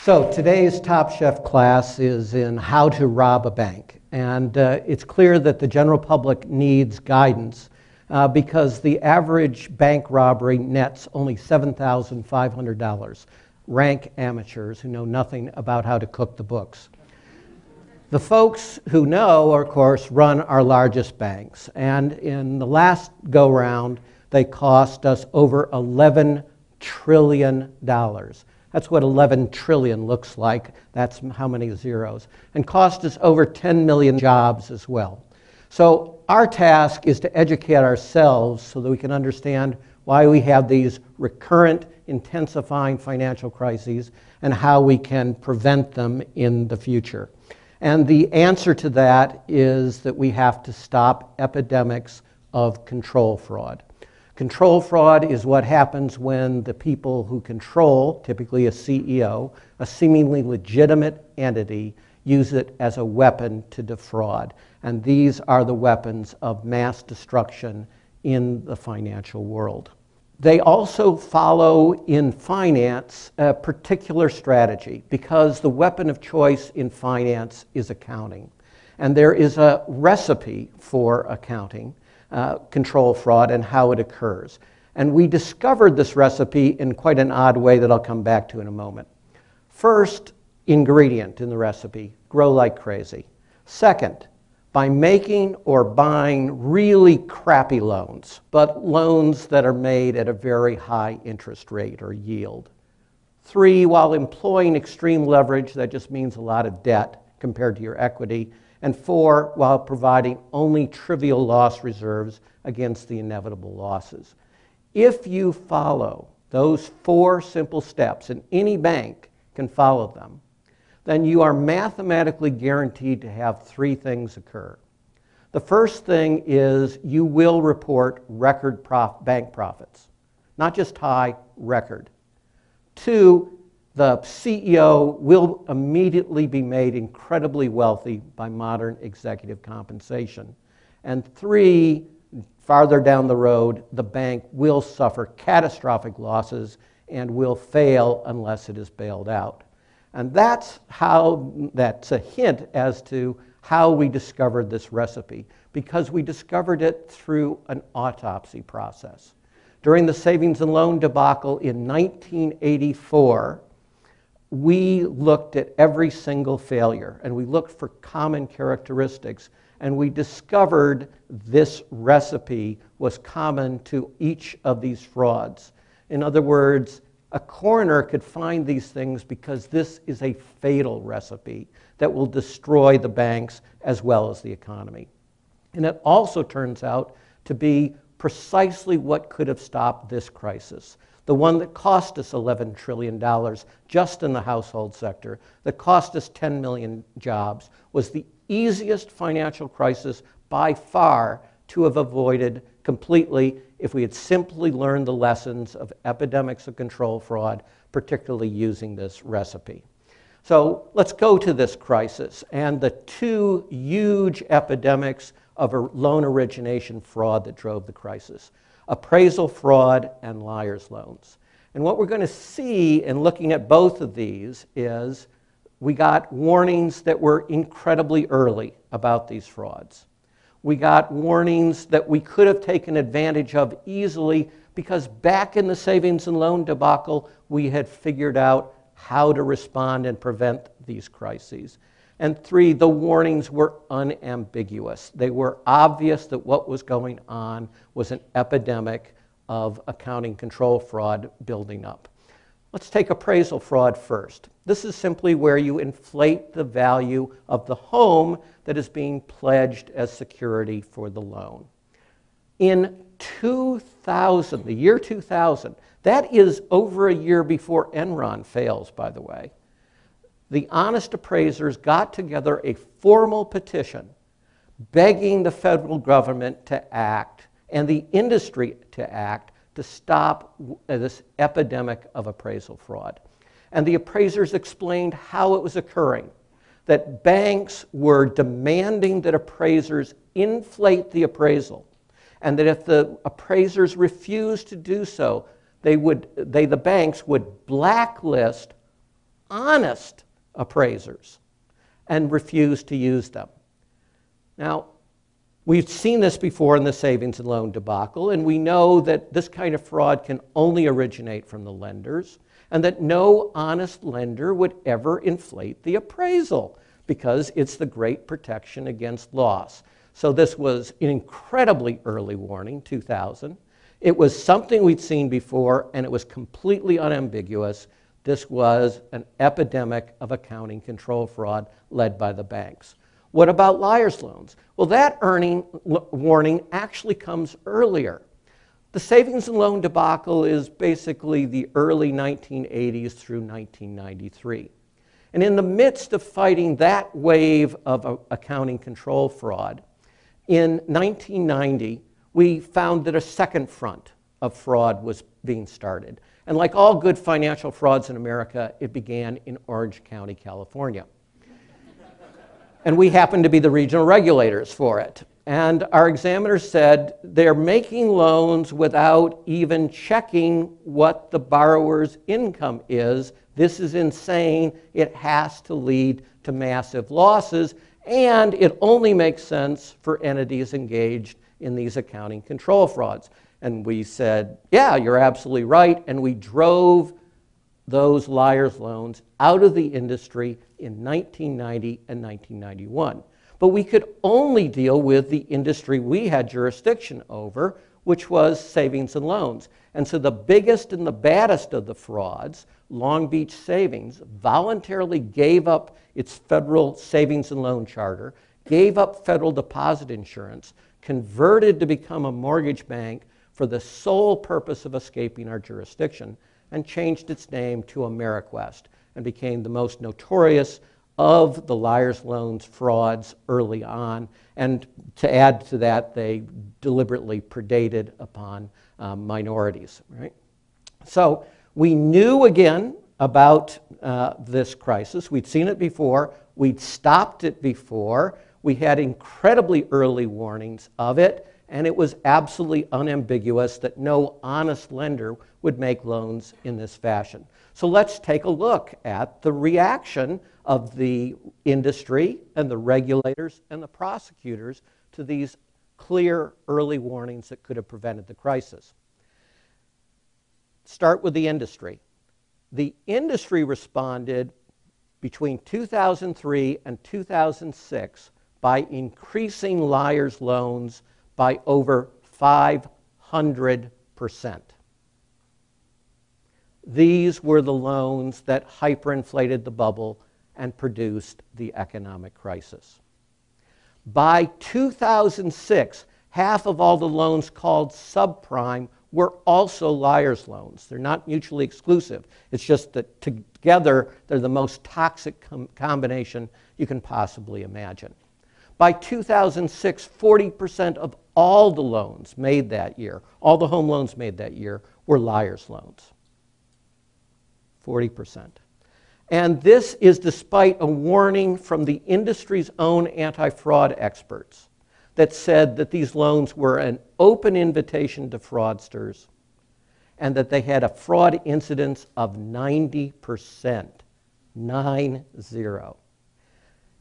So today's Top Chef class is in how to rob a bank. And it's clear that the general public needs guidance because the average bank robbery nets only $7,500. Rank amateurs who know nothing about how to cook the books. The folks who know, of course, run our largest banks. And in the last go-round, they cost us over $11 trillion. That's what 11 trillion looks like. That's how many zeros. And cost us over 10 million jobs as well. So our task is to educate ourselves so that we can understand why we have these recurrent, intensifying financial crises and how we can prevent them in the future. And the answer to that is that we have to stop epidemics of control fraud. Control fraud is what happens when the people who control, typically a CEO, a seemingly legitimate entity, use it as a weapon to defraud. And these are the weapons of mass destruction in the financial world. They also follow in finance a particular strategy because the weapon of choice in finance is accounting. And there is a recipe for accounting. Control fraud and how it occurs. And we discovered this recipe in quite an odd way that I'll come back to in a moment. First ingredient in the recipe, grow like crazy. Second, by making or buying really crappy loans, but loans that are made at a very high interest rate or yield. 3, while employing extreme leverage, that just means a lot of debt compared to your equity. And 4, while providing only trivial loss reserves against the inevitable losses. If you follow those 4 simple steps, and any bank can follow them, then you are mathematically guaranteed to have 3 things occur. The first thing is you will report record bank profits, not just high, record. 2, the CEO will immediately be made incredibly wealthy by modern executive compensation. And 3, farther down the road, the bank will suffer catastrophic losses and will fail unless it is bailed out. And that's a hint as to how we discovered this recipe, because we discovered it through an autopsy process. During the savings and loan debacle in 1984, we looked at every single failure, and we looked for common characteristics, and we discovered this recipe was common to each of these frauds. In other words, a coroner could find these things because this is a fatal recipe that will destroy the banks as well as the economy. And it also turns out to be precisely what could have stopped this crisis. The one that cost us $11 trillion just in the household sector, that cost us 10 million jobs, was the easiest financial crisis by far to have avoided completely if we had simply learned the lessons of epidemics of control fraud, particularly using this recipe. So let's go to this crisis and the 2 huge epidemics of loan origination fraud that drove the crisis. Appraisal fraud and liar's loans. And what we're going to see in looking at both of these is we got warnings that were incredibly early about these frauds. We got warnings that we could have taken advantage of easily because back in the savings and loan debacle, we had figured out how to respond and prevent these crises. And 3, the warnings were unambiguous. They were obvious that what was going on was an epidemic of accounting control fraud building up. Let's take appraisal fraud first. This is simply where you inflate the value of the home that is being pledged as security for the loan. In 2000, the year 2000, that is over a year before Enron fails, by the way, the honest appraisers got together a formal petition begging the federal government to act and the industry to act to stop this epidemic of appraisal fraud. And the appraisers explained how it was occurring, that banks were demanding that appraisers inflate the appraisal, and that if the appraisers refused to do so, the banks would blacklist honest appraisers and refused to use them. Now, we've seen this before in the savings and loan debacle, and we know that this kind of fraud can only originate from the lenders, and that no honest lender would ever inflate the appraisal because it's the great protection against loss. So this was an incredibly early warning, 2000. It was something we'd seen before, and it was completely unambiguous. This was an epidemic of accounting control fraud led by the banks. What about liar's loans? Well, that warning actually comes earlier. The savings and loan debacle is basically the early 1980s through 1993. And in the midst of fighting that wave of accounting control fraud, in 1990, we found that a second front of fraud was being started. And like all good financial frauds in America, it began in Orange County, California. And we happened to be the regional regulators for it. And our examiners said they're making loans without even checking what the borrower's income is. This is insane. It has to lead to massive losses. And it only makes sense for entities engaged in these accounting control frauds. And we said, yeah, you're absolutely right. And we drove those liar's loans out of the industry in 1990 and 1991. But we could only deal with the industry we had jurisdiction over, which was savings and loans. And so the biggest and the baddest of the frauds, Long Beach Savings, voluntarily gave up its federal savings and loan charter, gave up federal deposit insurance, converted to become a mortgage bank for the sole purpose of escaping our jurisdiction, and changed its name to AmeriQuest and became the most notorious of the liar's loans frauds early on. And to add to that, they deliberately predated upon minorities. Right? So we knew again about this crisis. We'd seen it before. We'd stopped it before. We had incredibly early warnings of it. And it was absolutely unambiguous that no honest lender would make loans in this fashion. So let's take a look at the reaction of the industry and the regulators and the prosecutors to these clear early warnings that could have prevented the crisis. Start with the industry. The industry responded between 2003 and 2006 by increasing liar's loans by over 500%. These were the loans that hyperinflated the bubble and produced the economic crisis. By 2006, half of all the loans called subprime were also liar's loans. They're not mutually exclusive. It's just that together they're the most toxic combination you can possibly imagine. By 2006, 40% of all the loans made that year, all the home loans made that year, were liar's loans. 40%. And this is despite a warning from the industry's own anti-fraud experts that said that these loans were an open invitation to fraudsters and that they had a fraud incidence of 90%. 90.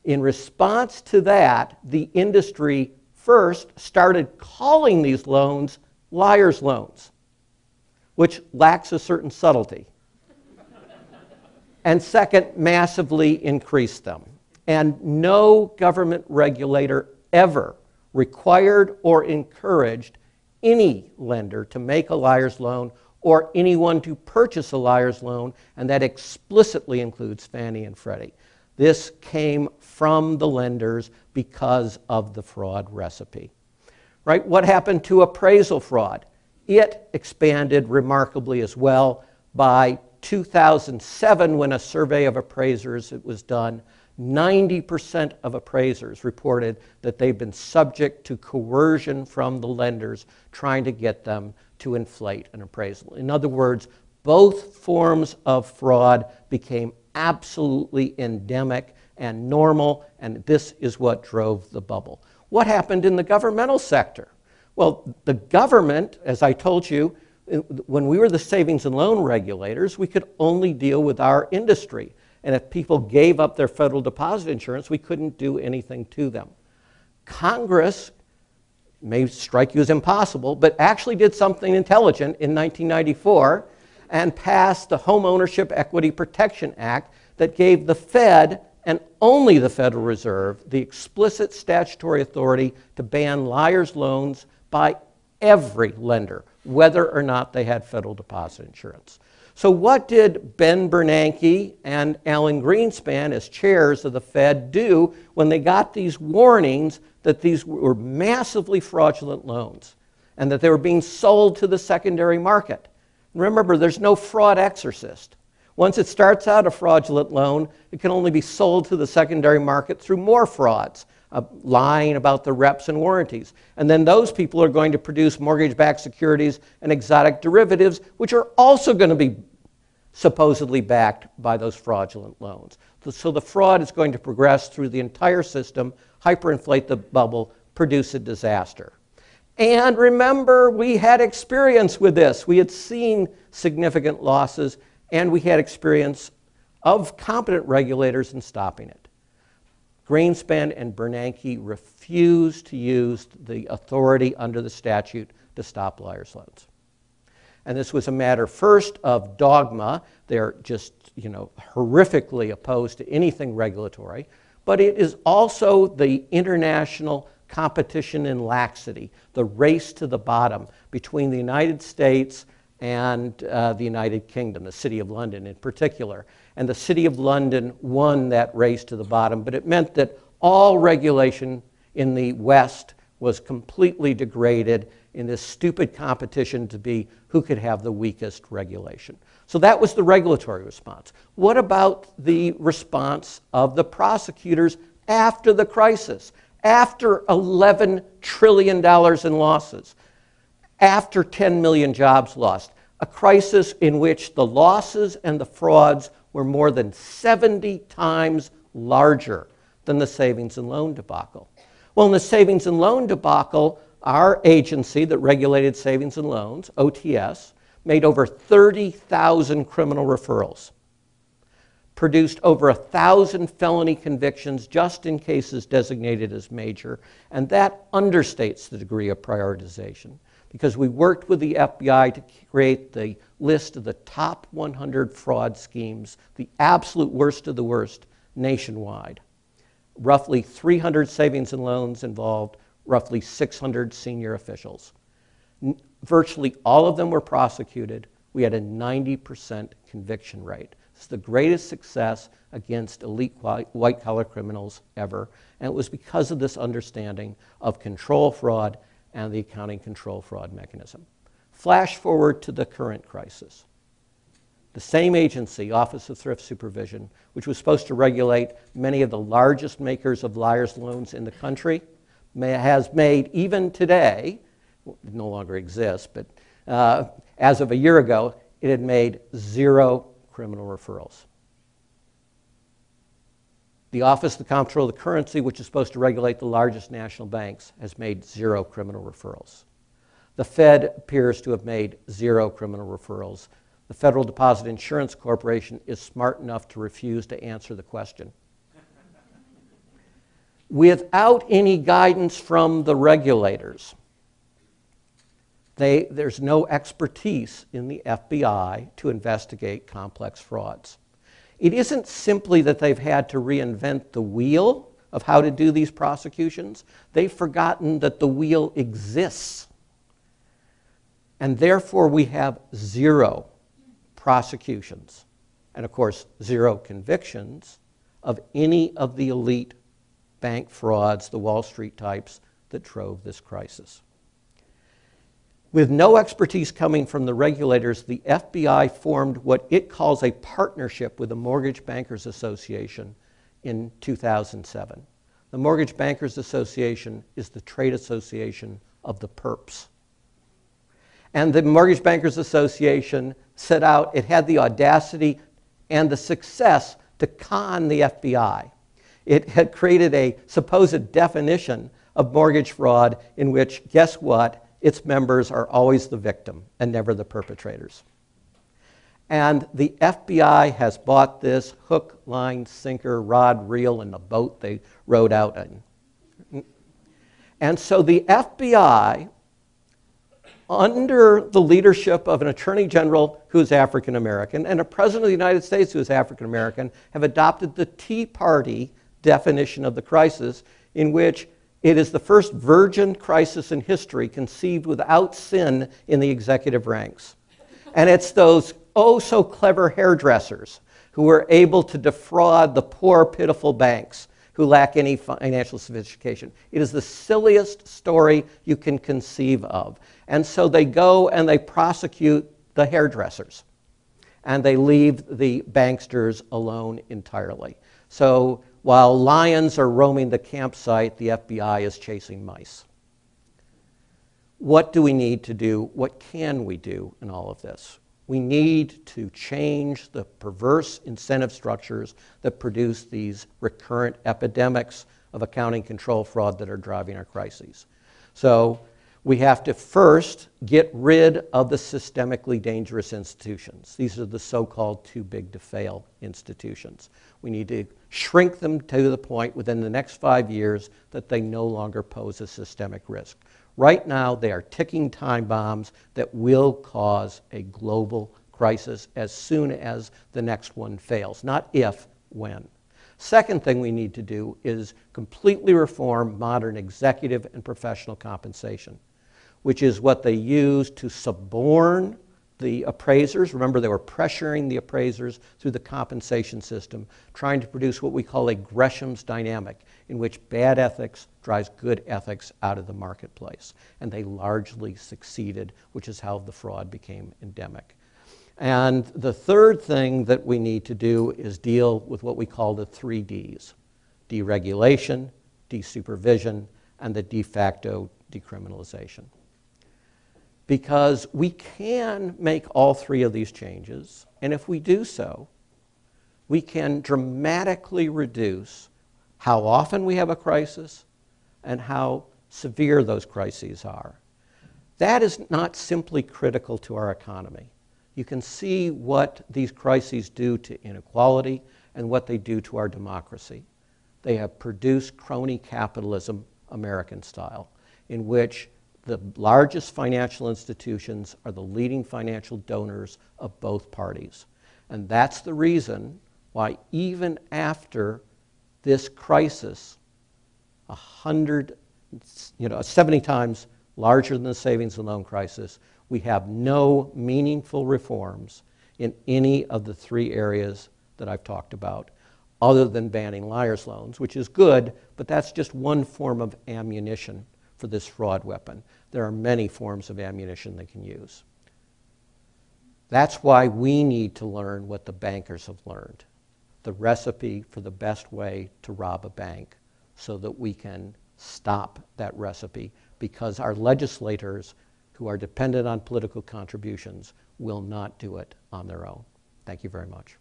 In response to that, the industry first started calling these loans liar's loans, which lacks a certain subtlety. And second, massively increased them. And no government regulator ever required or encouraged any lender to make a liar's loan or anyone to purchase a liar's loan, and that explicitly includes Fannie and Freddie. This came from the lenders because of the fraud recipe. Right? What happened to appraisal fraud? It expanded remarkably as well. By 2007, when a survey of appraisers was done, 90% of appraisers reported that they've been subject to coercion from the lenders trying to get them to inflate an appraisal. In other words, both forms of fraud became absolutely endemic and normal, and this is what drove the bubble. What happened in the governmental sector? Well, the government, as I told you, when we were the savings and loan regulators, we could only deal with our industry. And if people gave up their federal deposit insurance, we couldn't do anything to them. Congress may strike you as impossible, but actually did something intelligent in 1994 and passed the Home Ownership Equity Protection Act that gave the Fed, and only the Federal Reserve, the explicit statutory authority to ban liar's loans by every lender, whether or not they had federal deposit insurance. So what did Ben Bernanke and Alan Greenspan, as chairs of the Fed, do when they got these warnings that these were massively fraudulent loans and that they were being sold to the secondary market? Remember, there's no fraud exorcist. Once it starts out a fraudulent loan, it can only be sold to the secondary market through more frauds, lying about the reps and warranties. And then those people are going to produce mortgage-backed securities and exotic derivatives, which are also going to be supposedly backed by those fraudulent loans. So the fraud is going to progress through the entire system, hyperinflate the bubble, produce a disaster. And remember, we had experience with this. We had seen significant losses, and we had experience of competent regulators in stopping it. Greenspan and Bernanke refused to use the authority under the statute to stop liar's loans. And this was a matter first of dogma. They're just, horrifically opposed to anything regulatory. But it is also the international competition in laxity, the race to the bottom between the United States and the United Kingdom, the City of London in particular. And the City of London won that race to the bottom, but it meant that all regulation in the West was completely degraded in this stupid competition to be who could have the weakest regulation. So that was the regulatory response. What about the response of the prosecutors after the crisis? After $11 trillion in losses, after 10 million jobs lost, a crisis in which the losses and the frauds were more than 70 times larger than the savings and loan debacle. Well, in the savings and loan debacle, our agency that regulated savings and loans, OTS, made over 30,000 criminal referrals, produced over 1,000 felony convictions just in cases designated as major, and that understates the degree of prioritization because we worked with the FBI to create the list of the top 100 fraud schemes, the absolute worst of the worst, nationwide. Roughly 300 savings and loans involved roughly 600 senior officials. Virtually all of them were prosecuted. We had a 90% conviction rate. It's the greatest success against elite white-collar criminals ever, and it was because of this understanding of control fraud and the accounting control fraud mechanism. Flash forward to the current crisis. The same agency, Office of Thrift Supervision, which was supposed to regulate many of the largest makers of liar's loans in the country, has made, even today, it no longer exists, but as of a year ago, it had made 0 criminal referrals. The Office of the Comptroller of the Currency, which is supposed to regulate the largest national banks, has made 0 criminal referrals. The Fed appears to have made 0 criminal referrals. The Federal Deposit Insurance Corporation is smart enough to refuse to answer the question. Without any guidance from the regulators, there's no expertise in the FBI to investigate complex frauds. It isn't simply that they've had to reinvent the wheel of how to do these prosecutions. They've forgotten that the wheel exists. And therefore, we have 0 prosecutions, and of course, 0 convictions of any of the elite bank frauds, the Wall Street types that drove this crisis. With no expertise coming from the regulators, the FBI formed what it calls a partnership with the Mortgage Bankers Association in 2007. The Mortgage Bankers Association is the trade association of the perps. And the Mortgage Bankers Association set out, it had the audacity and the success to con the FBI. It had created a supposed definition of mortgage fraud in which, guess what, its members are always the victim and never the perpetrators. And the FBI has bought this hook, line, sinker, rod, reel, and the boat they rode out in. And so the FBI, under the leadership of an attorney general who's African American and a president of the United States who is African American, have adopted the Tea Party definition of the crisis, in which it is the first virgin crisis in history conceived without sin in the executive ranks. And it's those oh so clever hairdressers who were able to defraud the poor, pitiful banks who lack any financial sophistication. It is the silliest story you can conceive of. And so they go and they prosecute the hairdressers, and they leave the banksters alone entirely. So while lions are roaming the campsite, the FBI is chasing mice. What do we need to do? What can we do in all of this? We need to change the perverse incentive structures that produce these recurrent epidemics of accounting control fraud that are driving our crises. So we have to first get rid of the systemically dangerous institutions. These are the so-called too big to fail institutions. We need to shrink them to the point within the next 5 years that they no longer pose a systemic risk. Right now, they are ticking time bombs that will cause a global crisis as soon as the next one fails, not if, when. Second thing we need to do is completely reform modern executive and professional compensation, which is what they use to suborn the appraisers. Remember, they were pressuring the appraisers through the compensation system, trying to produce what we call a Gresham's dynamic, in which bad ethics drives good ethics out of the marketplace. And they largely succeeded, which is how the fraud became endemic. And the third thing that we need to do is deal with what we call the 3 Ds: deregulation, desupervision, and the de facto decriminalization. Because we can make all 3 of these changes, and if we do so, we can dramatically reduce how often we have a crisis and how severe those crises are. That is not simply critical to our economy. You can see what these crises do to inequality and what they do to our democracy. They have produced crony capitalism, American style, in which the largest financial institutions are the leading financial donors of both parties. And that's the reason why even after this crisis, 70 times larger than the savings and loan crisis, we have no meaningful reforms in any of the 3 areas that I've talked about, other than banning liar's loans, which is good, but that's just one form of ammunition for this fraud weapon. There are many forms of ammunition they can use. That's why we need to learn what the bankers have learned, the recipe for the best way to rob a bank, so that we can stop that recipe, because our legislators, who are dependent on political contributions, will not do it on their own. Thank you very much.